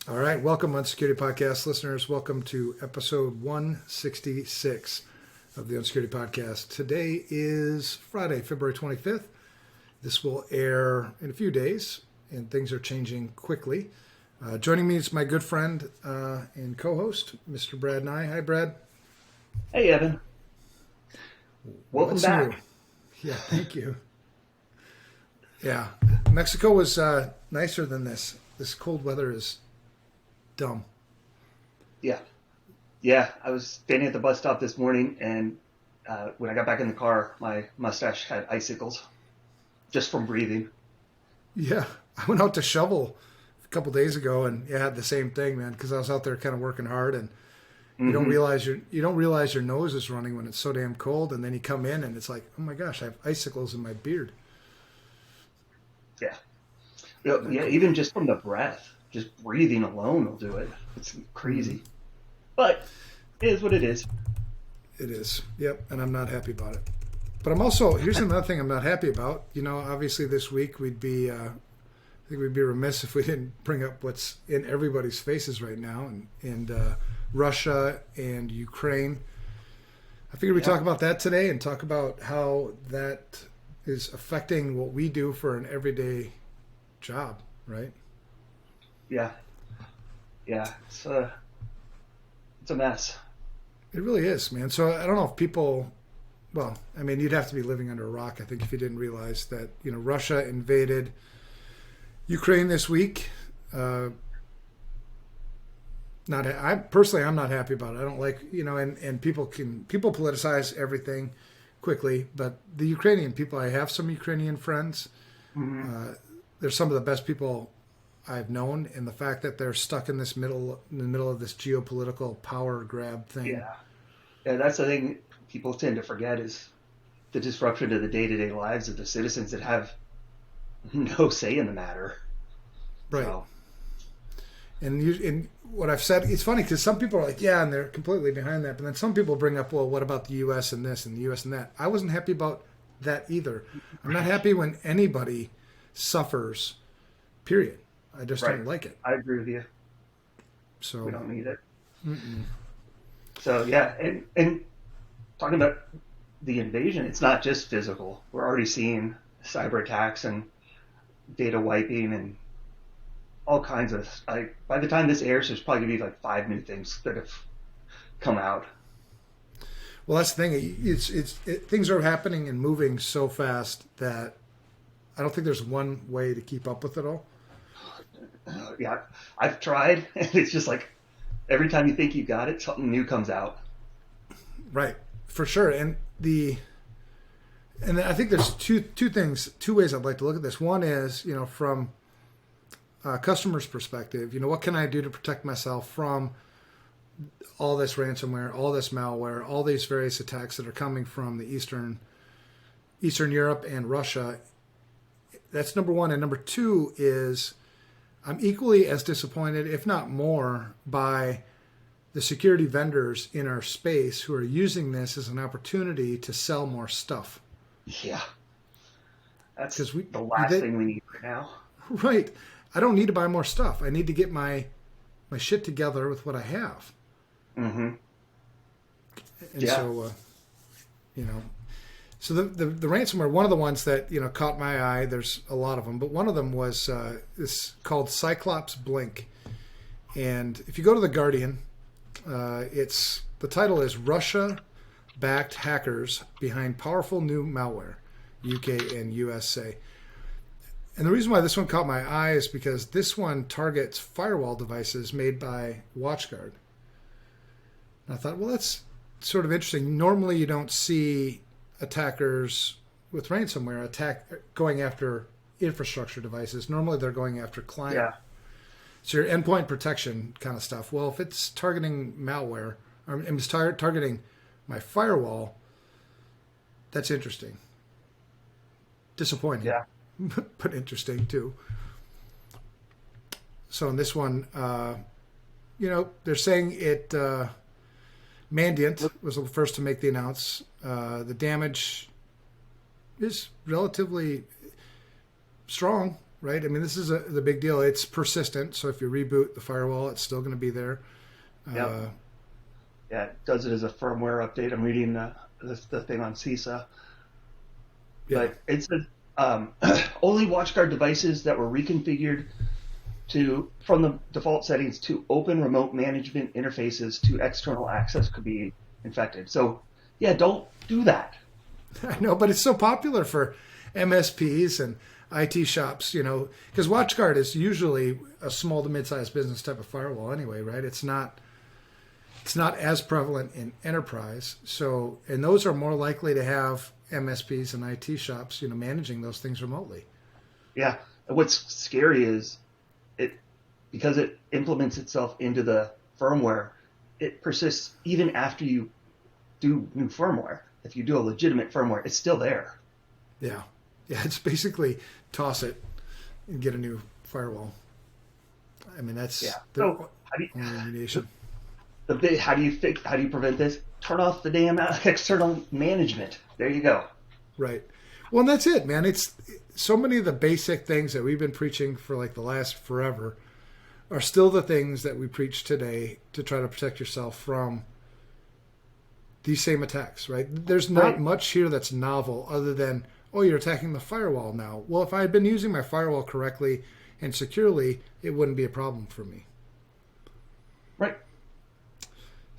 All right, welcome Unsecurity Podcast listeners. Welcome to episode 166 of the Unsecurity Podcast. Today is Friday, February 25th. This will air in a few days, and things are changing quickly. Joining me is my good friend and co-host, Mr. Brad Nye. Hi, Brad. Hey, Evan. Welcome What's back. new? Yeah, thank you. Yeah, Mexico was nicer than this. This cold weather is dumb. Yeah. Yeah, I was standing at the bus stop this morning, and when I got back in the car, my mustache had icicles just from breathing. Yeah, I went out to shovel a couple days ago, and yeah, I had the same thing, man. Because I was out there kind of working hard, and Hmm. you don't realize your nose is running when it's so damn cold, and then you come in, and it's like, oh my gosh, I have icicles in my beard. Yeah. Yeah, even just from the breath, just breathing alone will do it. It's Mm, crazy. But it is what it is. it is. Yep, and I'm not happy about it. But I'm also here's another thing I'm not happy about. Obviously this week I think we'd be remiss if we didn't bring up what's in everybody's faces right now, and Russia and Ukraine. I figured we'd Yeah. talk about that today and talk about how that is affecting what we do for an everyday job, right? Yeah. Yeah. It's a mess. It really is, man. So I don't know if people, well, I mean, you'd have to be living under a rock, I think, if you didn't realize that, Russia invaded Ukraine this week. Uh, not, I personally, I'm not happy about it. I don't like, and people politicize everything quickly, but the Ukrainian people, I have some Ukrainian friends. Hmm. Uh, they're some of the best people I've known, and the fact that they're stuck in the middle of this geopolitical power grab thing. Yeah. Yeah, that's the thing people tend to forget is the disruption to the day-to-day lives of the citizens that have no say in the matter. Right. So, And what I've said, it's funny because some people are like, yeah, and they're completely behind that. But then some people bring up, well, what about the U.S. and this and the U.S. and that? I wasn't happy about that either. I'm not right, happy when anybody suffers, period. I just right. don't like it. I agree with you. We So, don't need it. mm-mm. So yeah, and talking about the invasion, it's not just physical. We're already seeing cyber attacks and data wiping and all kinds of. Like by the time this airs, there's probably gonna be like five new things that have come out. Well, that's the thing. Things are happening and moving so fast that I don't think there's one way to keep up with it all. Yeah, I've tried, and it's just like every time you think you got it, something new comes out. Right, for sure. And I think there's two ways I'd like to look at this. One is, from a customer's perspective, what can I do to protect myself from all this ransomware, all this malware, all these various attacks that are coming from the Eastern Europe and Russia. That's number one. And number two is I'm equally as disappointed, if not more, by the security vendors in our space who are using this as an opportunity to sell more stuff. Yeah, that's Because we, the last they, thing we need right now. right, I don't need to buy more stuff. I need to get my shit together with what I have. Hmm. And Yeah, so, you know, so the ransomware, one of the ones that caught my eye. There's a lot of them, but one of them was this called Cyclops Blink. And if you go to the Guardian, it's the title is Russia-backed hackers behind powerful new malware, UK and USA. And the reason why this one caught my eye is because this one targets firewall devices made by WatchGuard. And I thought, well, that's sort of interesting. Normally, you don't see attackers with ransomware going after infrastructure devices. Normally, they're going after client. yeah, So your endpoint protection kind of stuff. Well, if it's targeting malware, or it's targeting my firewall, that's interesting. Disappointing, yeah. but interesting too. So in this one, they're saying it. Mandiant was the first to make the announce. The damage is relatively strong, right? I mean, this is the big deal. It's persistent, so if you reboot the firewall, it's still going to be there. Yep. Yeah, it does it as a firmware update. I'm reading the thing on CISA. Yeah. But it says only WatchGuard devices that were reconfigured from the default settings to open remote management interfaces to external access could be infected. So, yeah, don't do that. I know, but it's so popular for MSPs and IT shops, because WatchGuard is usually a small to mid-sized business type of firewall anyway, right? It's not as prevalent in enterprise. So, and those are more likely to have MSPs and IT shops, managing those things remotely. Yeah. And what's scary is because it implements itself into the firmware, it persists even after you do new firmware. If you do a legitimate firmware, it's still there. Yeah. Yeah, it's basically toss it and get a new firewall. I mean, that's So remediation. How do you prevent this? Turn off the damn external management. There you go. Right. Well, and that's it, man. It's so many of the basic things that we've been preaching for like the last forever are still the things that we preach today to try to protect yourself from these same attacks, right? There's not much here that's novel other than, oh, you're attacking the firewall now. Well, if I had been using my firewall correctly and securely, it wouldn't be a problem for me. Right.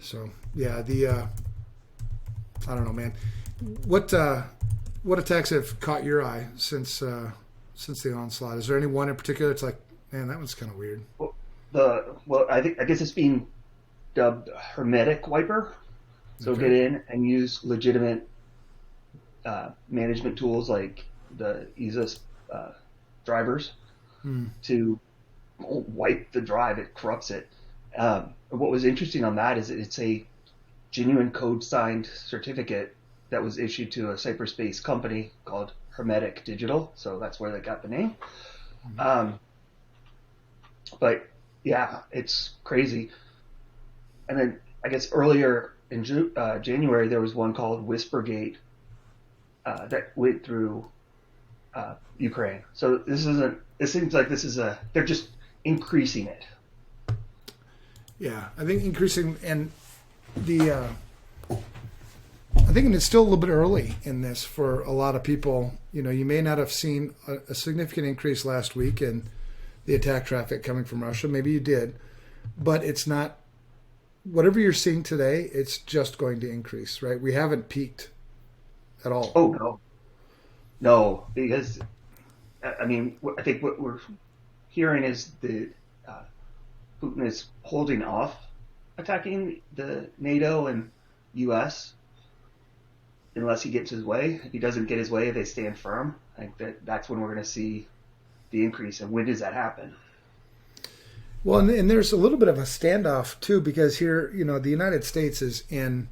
So, yeah, I don't know, man. What attacks have caught your eye since the onslaught? Is there any one in particular that's like, man, that one's kind of weird? I guess it's being dubbed hermetic wiper. So Okay. Get in and use legitimate management tools like the ESA drivers to wipe the drive. It corrupts it. What was interesting on that is it's a genuine code signed certificate that was issued to a cyberspace company called Hermetic Digital. So that's where they got the name. But yeah, it's crazy. And then I guess earlier in January, there was one called Whispergate that went through Ukraine. So it seems like they're just increasing it. Yeah, I think increasing, and I think it's still a little bit early in this for a lot of people. You may not have seen a significant increase last week in the attack traffic coming from Russia. Maybe you did, but it's not. Whatever you're seeing today, it's just going to increase, right? We haven't peaked at all. Oh, no, because I mean, I think what we're hearing is the Putin is holding off attacking the NATO and U.S. unless he gets his way. If he doesn't get his way, they stand firm. I think that's when we're going to see the increase. And when does that happen? Well, and there's a little bit of a standoff too, because here, the United States is in.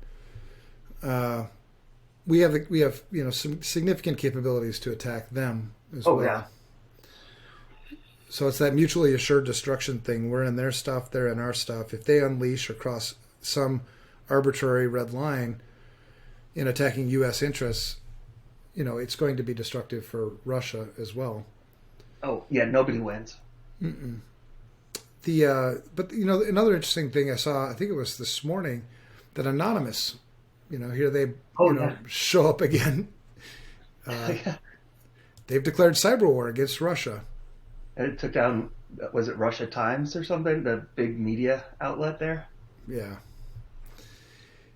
We have some significant capabilities to attack them as well. Yeah. So it's that mutually assured destruction thing. We're in their stuff, they're in our stuff. If they unleash or cross some arbitrary red line in attacking U.S. interests, it's going to be destructive for Russia as well. Oh yeah, nobody wins. Mm-mm. But another interesting thing I saw, I think it was this morning, that Anonymous, here they show up again. They've declared cyber war against Russia. And it took down, was it Russia Times or something, the big media outlet there? Yeah.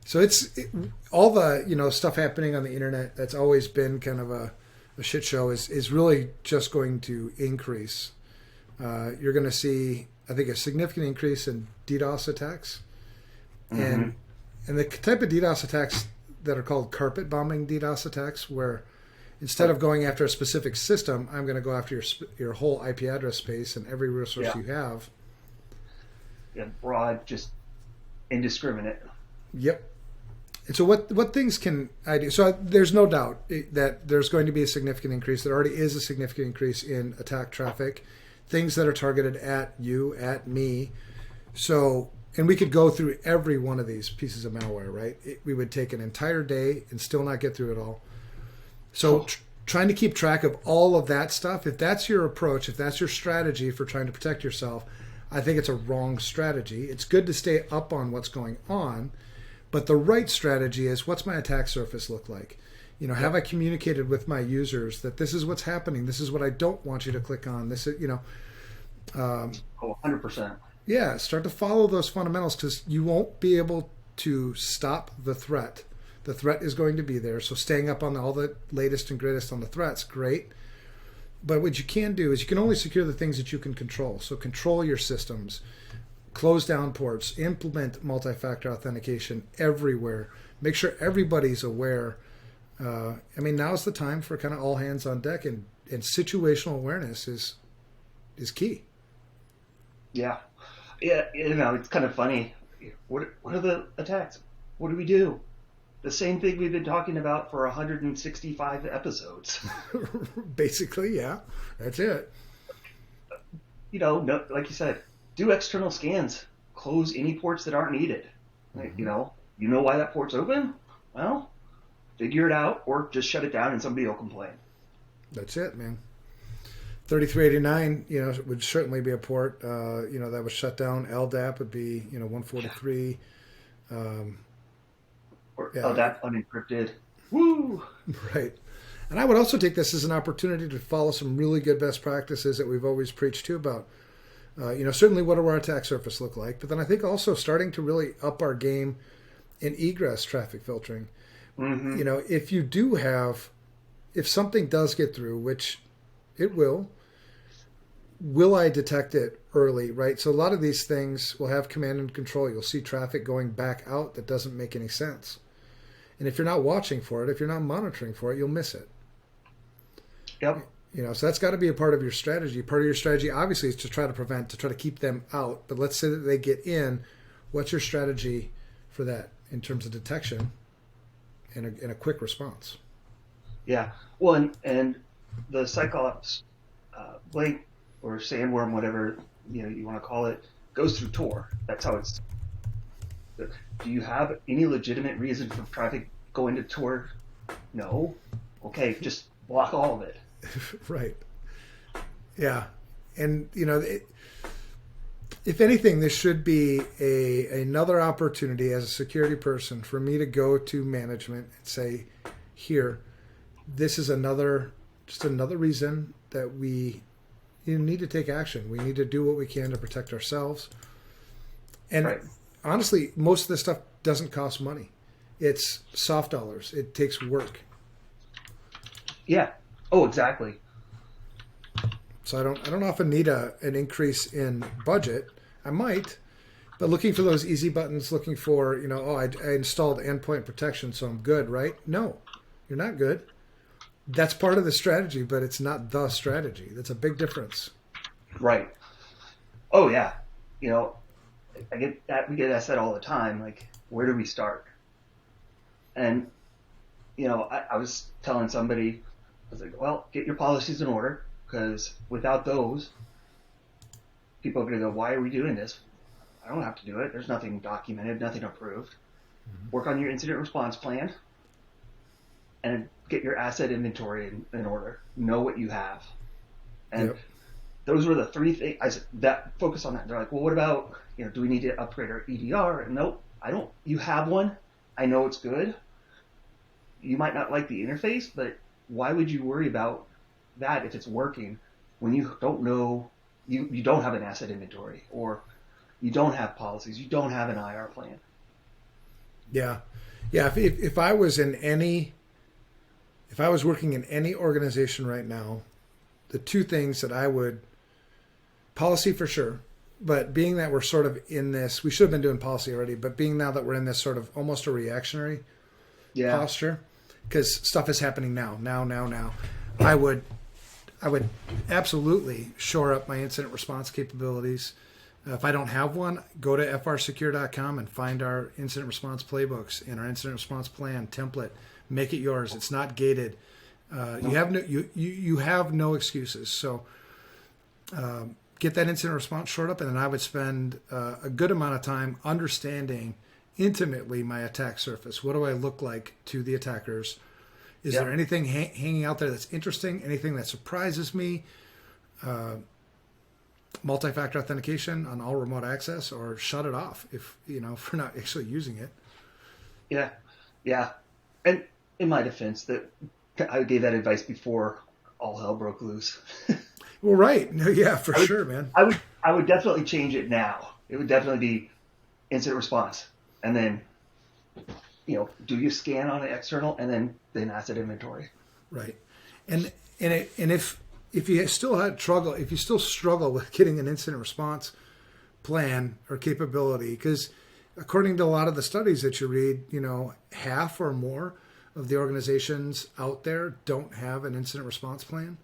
So all the stuff happening on the internet that's always been kind of a shit show is really just going to increase. You're going to see, I think, a significant increase in DDoS attacks, and the type of DDoS attacks that are called carpet bombing DDoS attacks, where instead of going after a specific system, I'm going to go after your whole IP address space and every resource you have. Yeah, broad, just indiscriminate. Yep. And so what things can I do? So there's no doubt that there's going to be a significant increase. There already is a significant increase in attack traffic, things that are targeted at you, at me. So, and we could go through every one of these pieces of malware, right? We would take an entire day and still not get through it all. So trying to keep track of all of that stuff, if that's your approach, if that's your strategy for trying to protect yourself, I think it's a wrong strategy. It's good to stay up on what's going on, but the right strategy is, what's my attack surface look like? Have I communicated with my users that this is what's happening? This is what I don't want you to click on. This is, 100%. Yeah, start to follow those fundamentals, because you won't be able to stop the threat. The threat is going to be there. So staying up on all the latest and greatest on the threats, great. But what you can do is you can only secure the things that you can control. So control your systems, close down ports, implement multi-factor authentication everywhere. Make sure everybody's aware. Now's the time for kind of all hands on deck, and situational awareness is key. Yeah. Yeah, it's kind of funny. What are the attacks? What do we do? The same thing we've been talking about for 165 episodes. Basically, yeah. That's it. No, like you said, do external scans. Close any ports that aren't needed. Mm-hmm. You know why that port's open? Well, figure it out, or just shut it down and somebody will complain. That's it, man. 3389, would certainly be a port, that was shut down. LDAP would be, 143. Or LDAP unencrypted. Woo! Right. And I would also take this as an opportunity to follow some really good best practices that we've always preached to about. Certainly what do our attack surface look like, but then I think also starting to really up our game in egress traffic filtering. Mm-hmm. If something does get through, which it will I detect it early, right? So a lot of these things will have command and control. You'll see traffic going back out that doesn't make any sense. And if you're not watching for it, if you're not monitoring for it, you'll miss it. Yep. So that's got to be a part of your strategy. Part of your strategy, obviously, is to try to keep them out. But let's say that they get in. What's your strategy for that in terms of detection and a quick response? Yeah. Well, and the Cyclops blink or sandworm, whatever you want to call it, goes through Tor. That's how it's. Do you have any legitimate reason for traffic going to Tor? No. Okay, just block all of it. Right. Yeah. And, if anything, this should be another opportunity as a security person for me to go to management and say, here, this is another reason that we need to take action. We need to do what we can to protect ourselves. And right. Honestly, most of this stuff doesn't cost money. It's soft dollars. It takes work. Yeah. Oh, exactly. So I don't often need an increase in budget. I might, but looking for those easy buttons, looking for, I installed endpoint protection, so I'm good, right? No, you're not good. That's part of the strategy, but it's not the strategy. That's a big difference. Right. Oh, yeah. I get that. We get that said all the time. Like, where do we start? And, I was telling somebody, I was like, well, get your policies in order, because without those, people are going to go, why are we doing this? I don't have to do it. There's nothing documented, nothing approved. Mm-hmm. Work on your incident response plan and get your asset inventory in order. Know what you have. And those were the three things I said that focus on that. They're like, well, what about, do we need to upgrade our EDR? And nope, I don't. You have one. I know it's good. You might not like the interface, but why would you worry about that if it's working when you don't know, you don't have an asset inventory, or you don't have policies, you don't have an IR plan? Yeah. Yeah. If I was working in any organization right now, the two things that I would, policy for sure, but being that we're sort of in this, we should have been doing policy already, but being now that we're in this sort of almost a reactionary posture, because stuff is happening now, I would absolutely shore up my incident response capabilities. If I don't have one, go to FRSecure.com and find our incident response playbooks and our incident response plan template. Make it yours. It's not gated. You have no excuses. So get that incident response shored up, and then I would spend a good amount of time understanding intimately my attack surface. What do I look like to the attackers? Is there anything hanging out there that's interesting? Anything that surprises me? Multi-factor authentication on all remote access, or shut it off if if we're not actually using it. Yeah, yeah. And in my defense, that I gave that advice before all hell broke loose. Well, right. No, yeah, for sure, man. I would definitely change it now. It would definitely be incident response, and then do your scan on an external, and then asset inventory. Right. And if you still struggle with getting an incident response plan or capability, because according to a lot of the studies that you read, half or more of the organizations out there don't have an incident response plan.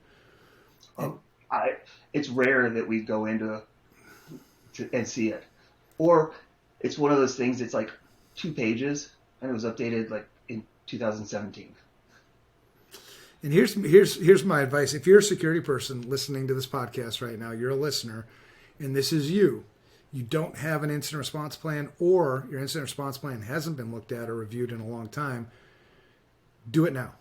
It's rare that we go into and see it, or it's one of those things. It's like 2 pages, and it was updated like in 2017. And here's my advice. If you're a security person listening to this podcast right now, you're a listener, and this is you don't have an incident response plan, or your incident response plan hasn't been looked at or reviewed in a long time, do it now.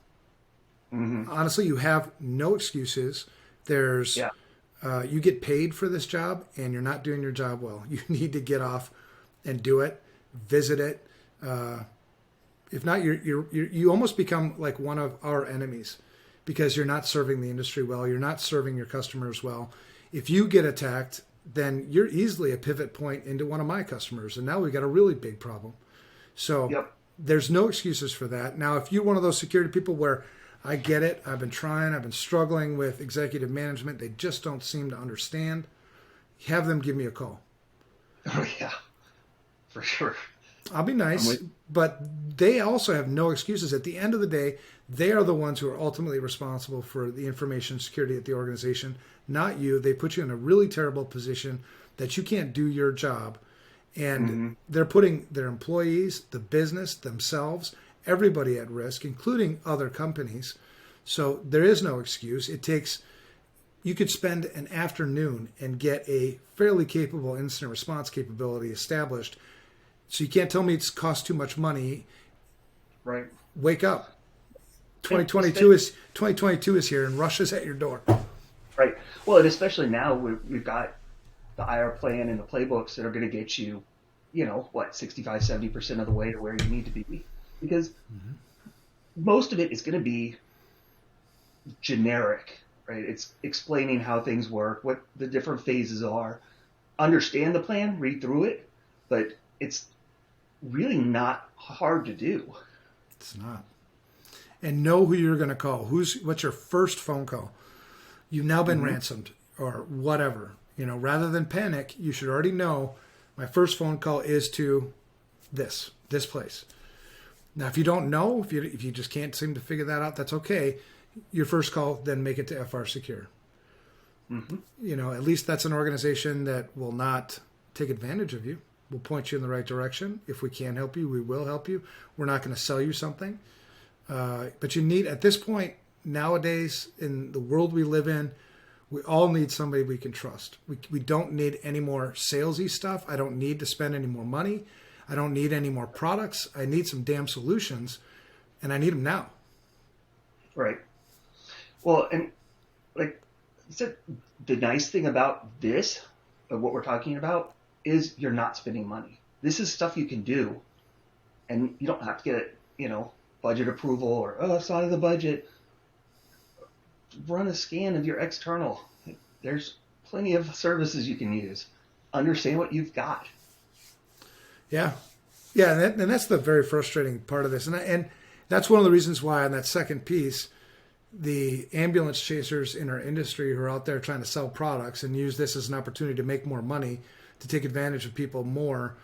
Mm-hmm. Honestly, you have no excuses. You get paid for this job, and you're not doing your job well. You need to get off and do it, visit it. If not, you almost become like one of our enemies, because you're not serving the industry well. You're not serving your customers well. If you get attacked, then you're easily a pivot point into one of my customers. And now we've got a really big problem. So There's no excuses for that. Now, if you're one of those security people where I get it, I've been struggling with executive management, they just don't seem to understand, have them give me a call. Oh, yeah, for sure. I'll be nice, but they also have no excuses. At the end of the day, they are the ones who are ultimately responsible for the information security at the organization, not you. They put you in a really terrible position that you can't do your job. And they're putting their employees, the business, themselves, everybody at risk, including other companies. So there is no excuse. You could spend an afternoon and get a fairly capable incident response capability established. So you can't tell me it's cost too much money. Right. Wake up. 2022 is here, and Russia's at your door. Right. Well, and especially now we've got the IR plan and the playbooks that are going to get you, 65, 70% of the way to where you need to be. Because most of it is going to be generic, right? It's explaining how things work, what the different phases are. Understand the plan, read through it, but it's really not hard to do. It's not. And know who you're going to call. What's your first phone call? You've now been ransomed or whatever. Rather than panic, you should already know my first phone call is to this place. Now, if you don't know, if you just can't seem to figure that out, that's okay. Your first call, then make it to FRSecure. At least that's an organization that will not take advantage of you. We'll point you in the right direction. If we can help you, we will help you. We're not going to sell you something. But you need, at this point, nowadays, in the world we live in, we all need somebody we can trust. We don't need any more salesy stuff. I don't need to spend any more money. I don't need any more products. I need some damn solutions, and I need them now. Right. Well, and like you said, the nice thing about this, of what we're talking about, is you're not spending money. This is stuff you can do, and you don't have to get, budget approval or, it's out of the budget. Run a scan of your external. There's plenty of services you can use. Understand what you've got. Yeah, and that's the very frustrating part of this, and that's one of the reasons why on that second piece, the ambulance chasers in our industry who are out there trying to sell products and use this as an opportunity to make more money, to take advantage of people more,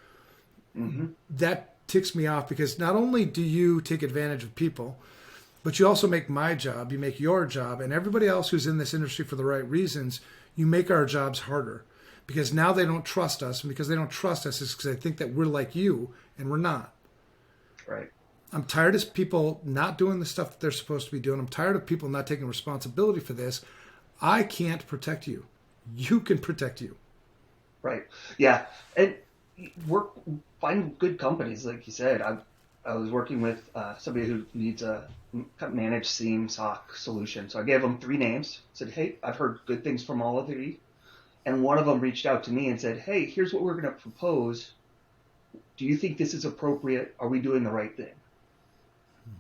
that ticks me off, because not only do you take advantage of people, but you also make my job, you make your job, and everybody else who's in this industry for the right reasons, you make our jobs harder. Because now they don't trust us, and because they don't trust us is because they think that we're like you, and we're not. Right. I'm tired of people not doing the stuff that they're supposed to be doing. I'm tired of people not taking responsibility for this. I can't protect you. You can protect you. Right. Yeah. And find good companies, like you said. I was working with somebody who needs a managed SIEM SOC solution. So I gave them 3 names, said, hey, I've heard good things from all of you. And one of them reached out to me and said, hey, here's what we're going to propose. Do you think this is appropriate? Are we doing the right thing?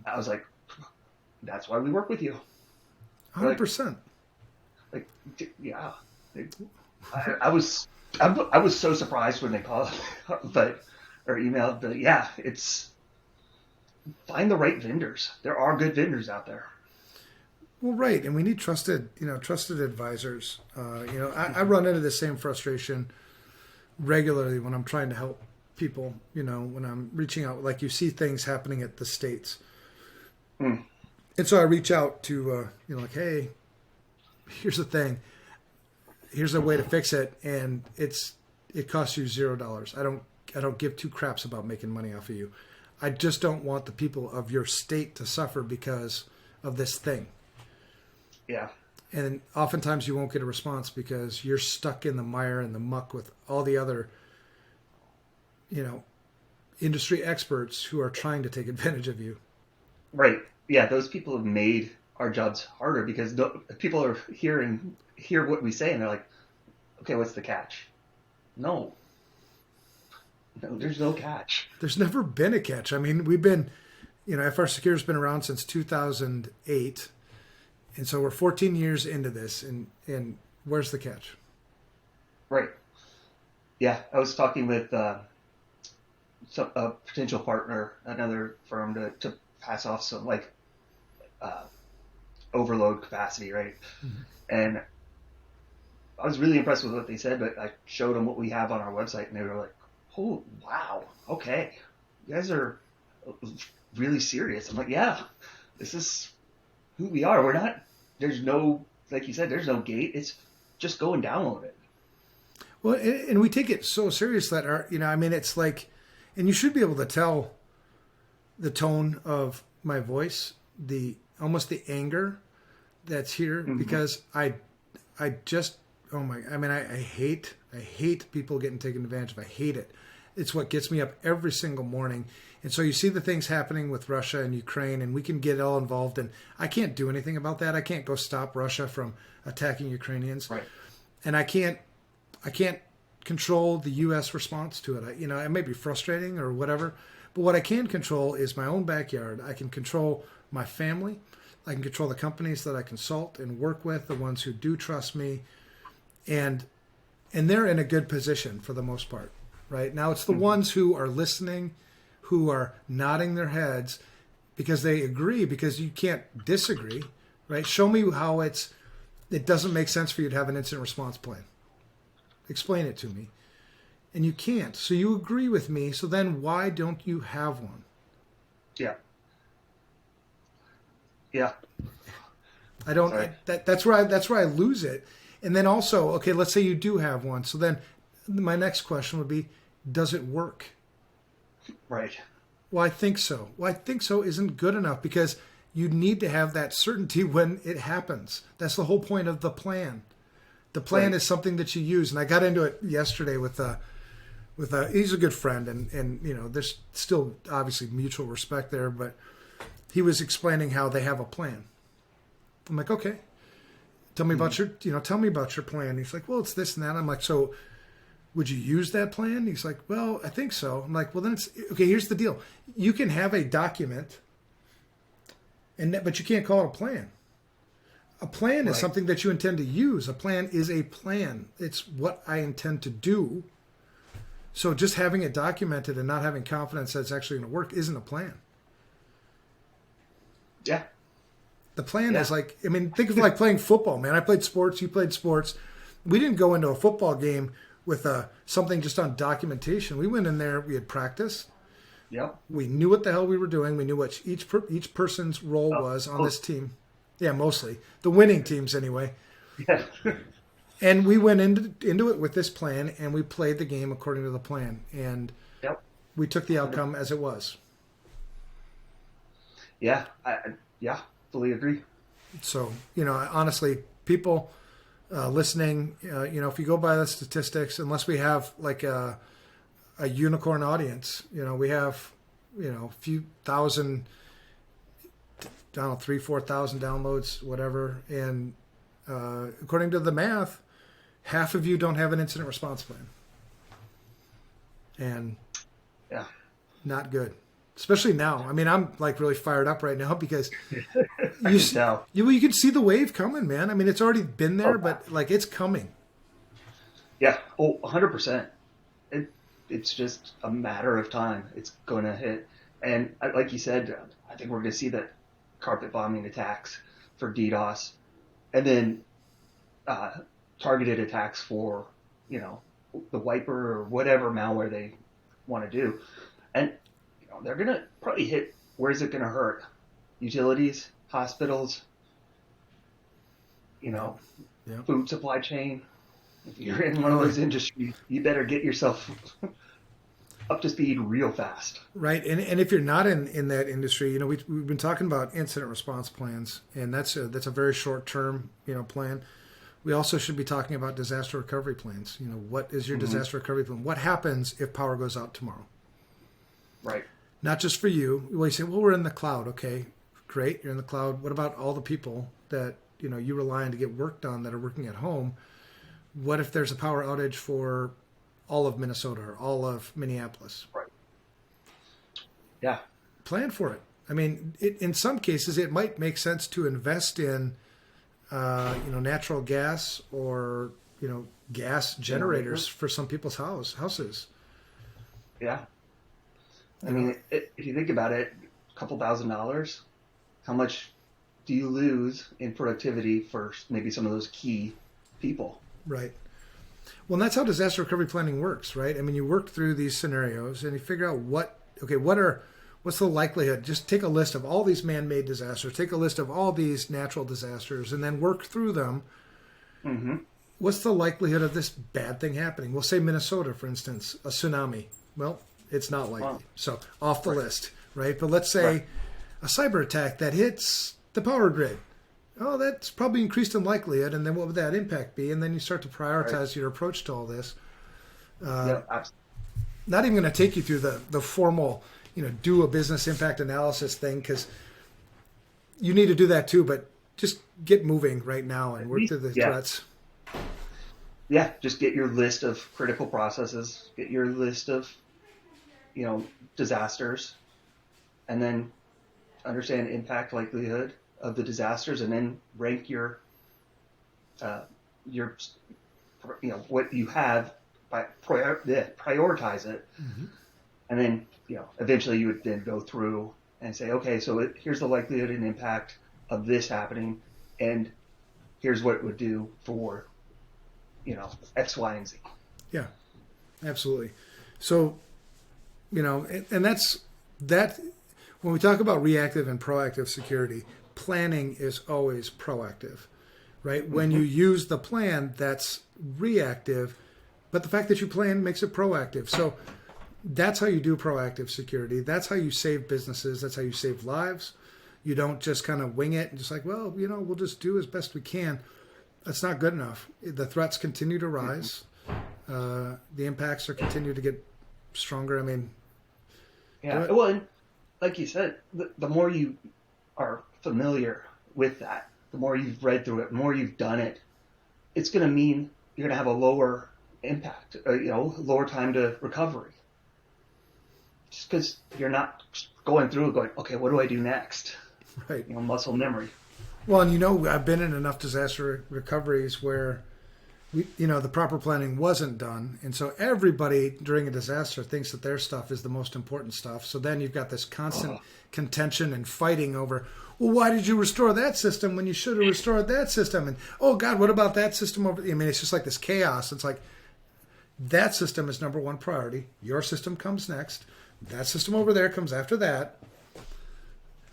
I was like, that's why we work with you. 100%. Like, yeah. I was so surprised when they called, or emailed, but yeah, it's find the right vendors. There are good vendors out there. Well, right, and we need trusted advisors. I run into the same frustration regularly when I'm trying to help people. When I'm reaching out, like you see things happening at the states, and so I reach out to like, hey, here's the thing. Here's a way to fix it, and it costs you $0. I don't give two craps about making money off of you. I just don't want the people of your state to suffer because of this thing. Yeah. And oftentimes you won't get a response because you're stuck in the mire and the muck with all the other, industry experts who are trying to take advantage of you. Right. Yeah. Those people have made our jobs harder because people are hear what we say and they're like, okay, what's the catch? No, there's no catch. There's never been a catch. I mean, we've been, FRSecure has been around since 2008. And so we're 14 years into this, and where's the catch? Right. Yeah, I was talking with a potential partner, another firm, to pass off some overload capacity, right? Mm-hmm. And I was really impressed with what they said, but I showed them what we have on our website, and they were like, "Oh, wow, okay, you guys are really serious." I'm like, "Yeah, this is who we are. We're not. There's no, like you said, there's no gate. It's just go and download it." Well, and we take it so serious that it's like, and you should be able to tell the tone of my voice, almost the anger that's here, mm-hmm. because I just, I hate people getting taken advantage of. I hate it. It's what gets me up every single morning. And so you see the things happening with Russia and Ukraine, and we can get all involved. And I can't do anything about that. I can't go stop Russia from attacking Ukrainians. Right. And I can't control the U.S. response to it. It may be frustrating or whatever, but what I can control is my own backyard. I can control my family. I can control the companies that I consult and work with, the ones who do trust me, and they're in a good position for the most part. Right now, it's the mm-hmm. ones who are listening, who are nodding their heads because they agree, because you can't disagree, right? Show me how it doesn't make sense for you to have an incident response plan. Explain it to me. And you can't. So you agree with me. So then why don't you have one? Yeah. Yeah. I don't, that's where I lose it. And then also, okay, let's say you do have one. So then my next question would be, does it work? Right. Well, I think so. Well, I think so isn't good enough, because you need to have that certainty when it happens. That's the whole point of the plan. The plan is something that you use. And I got into it yesterday with he's a good friend, and there's still obviously mutual respect there, but he was explaining how they have a plan. I'm like, okay, tell me about your plan. He's like, well, it's this and that. I'm like, so would you use that plan? He's like, well, I think so. I'm like, well, then it's okay. Here's the deal. You can have a document, but you can't call it a plan. A plan is something that you intend to use. A plan is a plan. It's what I intend to do. So just having it documented and not having confidence that it's actually going to work isn't a plan. Yeah. The plan is think of like playing football, man. I played sports. You played sports. We didn't go into a football game with something just on documentation. We went in there. We had practice. Yep. We knew what the hell we were doing. We knew what each person's role was on this team. Yeah, mostly. The winning teams anyway. Yeah. And we went into it with this plan, and we played the game according to the plan. And we took the outcome as it was. Yeah, I fully agree. So, honestly, people listening, if you go by the statistics, unless we have like a unicorn audience, we have a few thousand, I don't know, 3,000-4,000 downloads, whatever. And according to the math, half of you don't have an incident response plan. And Yeah. not good. Especially now. I mean, I'm like really fired up right now because you can see the wave coming, man. I mean, it's already been there, but like it's coming. Yeah. Oh, 100%. It's just a matter of time. It's going to hit. And like you said, I think we're going to see the carpet bombing attacks for DDoS, and then targeted attacks for, the wiper or whatever malware they want to do. And they're going to probably hit, where's it going to hurt? Utilities, hospitals, food supply chain. If you're in one of those industries, you better get yourself up to speed real fast. Right. And if you're not in that industry, we've been talking about incident response plans, and that's a very short term, plan. We also should be talking about disaster recovery plans. What is your disaster recovery plan? What happens if power goes out tomorrow? Right. Not just for you. Well, you say, well, we're in the cloud. Okay, great. You're in the cloud. What about all the people that, you rely on to get work done that are working at home? What if there's a power outage for all of Minnesota or all of Minneapolis? Right. Yeah. Plan for it. I mean, in some cases, it might make sense to invest in, natural gas or, gas generators for some people's houses. Yeah. I mean, if you think about it, a couple $1,000s, how much do you lose in productivity for maybe some of those key people? Right. Well, and that's how disaster recovery planning works, right? I mean, you work through these scenarios and you figure out what's the likelihood? Just take a list of all these man-made disasters, take a list of all these natural disasters, and then work through them. Mm-hmm. What's the likelihood of this bad thing happening? We'll say Minnesota, for instance, a tsunami. Well, it's not likely. Wow. So off the list, right? But let's say a cyber attack that hits the power grid. Oh, that's probably increased in likelihood. And then what would that impact be? And then you start to prioritize your approach to all this. Not even going to take you through the formal, do a business impact analysis thing, because you need to do that too. But just get moving right now and work through the threats. Yeah, just get your list of critical processes, get your list of, disasters, and then understand impact likelihood of the disasters, and then rank your what you have by prioritize it, and then eventually you would then go through and say, okay, so here's the likelihood and impact of this happening, and here's what it would do for X, Y, and Z. Yeah, absolutely. So and that's that. When we talk about reactive and proactive security, planning is always proactive, right? Mm-hmm. When you use the plan, that's reactive, but the fact that you plan makes it proactive. So that's how you do proactive security. That's how you save businesses. That's how you save lives. You don't just kind of wing it and just like, well, we'll just do as best we can. That's not good enough. The threats continue to rise. The impacts are continue to get stronger. I mean, yeah. Well, and like you said, the more you are familiar with that, the more you've read through it, the more you've done it, it's going to mean you're going to have a lower impact, lower time to recovery. Just because you're not going through going, okay, what do I do next? Right. Muscle memory. Well, and I've been in enough disaster recoveries where the proper planning wasn't done. And so everybody during a disaster thinks that their stuff is the most important stuff. So then you've got this constant contention and fighting over, well, why did you restore that system when you should have restored that system? And, oh, God, what about that system over? I mean, it's just like this chaos. It's like that system is number one priority. Your system comes next. That system over there comes after that.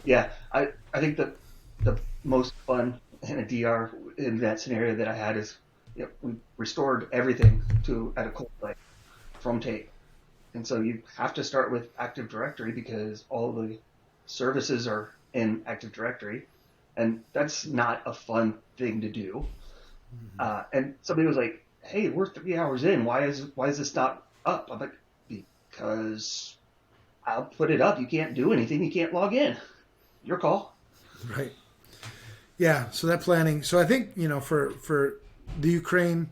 Yeah, I think that the most fun in a DR in that scenario that I had is we restored everything at a cold plate from tape. And so you have to start with Active Directory because all the services are in Active Directory. And that's not a fun thing to do. Mm-hmm. And somebody was like, hey, we're 3 hours in. Why is this not up? I'm like, because I'll put it up. You can't do anything. You can't log in. Your call. Right. Yeah. So that planning. So I think, for the Ukraine,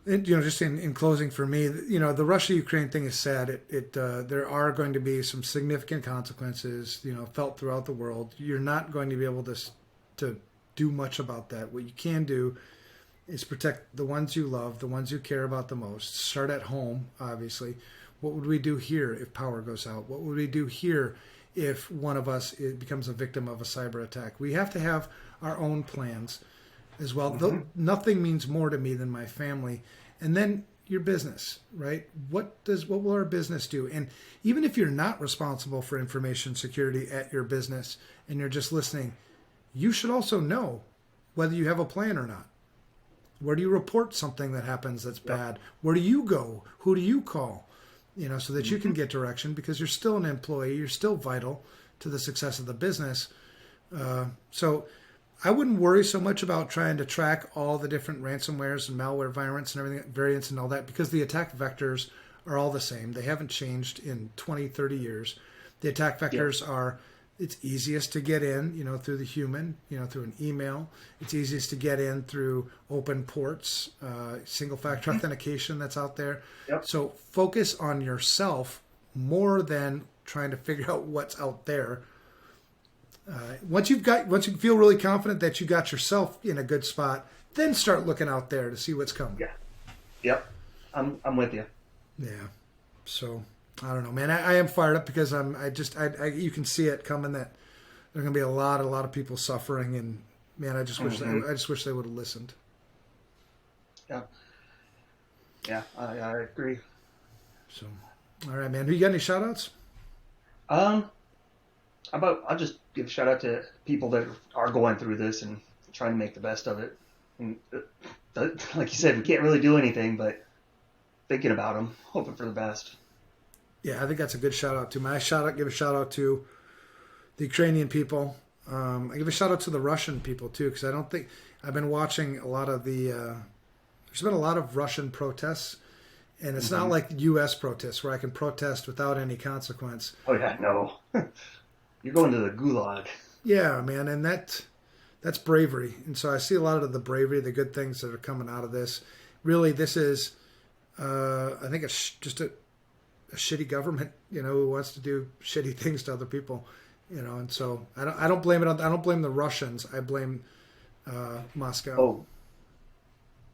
just in closing for me, the Russia-Ukraine thing is sad. There are going to be some significant consequences, felt throughout the world. You're not going to be able to do much about that. What you can do is protect the ones you love, the ones you care about the most. Start at home, obviously. What would we do here if power goes out? What would we do here if one of us becomes a victim of a cyber attack? We have to have our own plans as well. Mm-hmm. Nothing means more to me than my family. And then your business, right? What will our business do? And even if you're not responsible for information security at your business and you're just listening, you should also know whether you have a plan or not. Where do you report something that happens that's bad? Where do you go? Who do you call? So that you can get direction, because you're still an employee. You're still vital to the success of the business. So I wouldn't worry so much about trying to track all the different ransomwares and malware variants and all that, because the attack vectors are all the same. They haven't changed in 20, 30 years. The attack vectors are, it's easiest to get in, through the human, through an email. It's easiest to get in through open ports, single factor authentication that's out there. Yep. So focus on yourself more than trying to figure out what's out there. Once you feel really confident that you got yourself in a good spot, then start looking out there to see what's coming. Yeah. Yep. I'm with you. Yeah. So I don't know, man. I am fired up because you can see it coming that there are going to be a lot of people suffering, and man, I just wish they would have listened. Yeah. Yeah, I agree. So, all right, man. You got any shout outs? I'll just give a shout out to people that are going through this and trying to make the best of it. And like you said, we can't really do anything, but thinking about them, hoping for the best. Yeah, I think that's a good shout out too. Give a shout out to the Ukrainian people. I give a shout out to the Russian people too, because I've been watching a lot of there's been a lot of Russian protests, and it's not like U.S. protests where I can protest without any consequence. Oh yeah, no. You're going to the gulag. Yeah, man, and that's bravery. And so I see a lot of the bravery, the good things that are coming out of this. Really, this is, I think it's just a shitty government, who wants to do shitty things to other people, and so I don't blame it. I don't blame the Russians. I blame Moscow. Oh,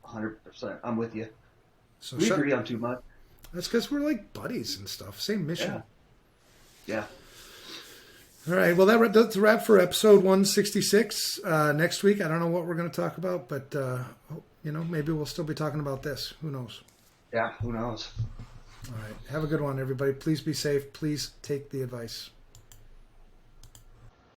100%. I'm with you. So we agree on too much. That's because we're like buddies and stuff. Same mission. Yeah. All right. Well, that's a wrap for episode 166. Next week, I don't know what we're going to talk about, but maybe we'll still be talking about this. Who knows? Yeah. Who knows? All right. Have a good one, everybody. Please be safe. Please take the advice.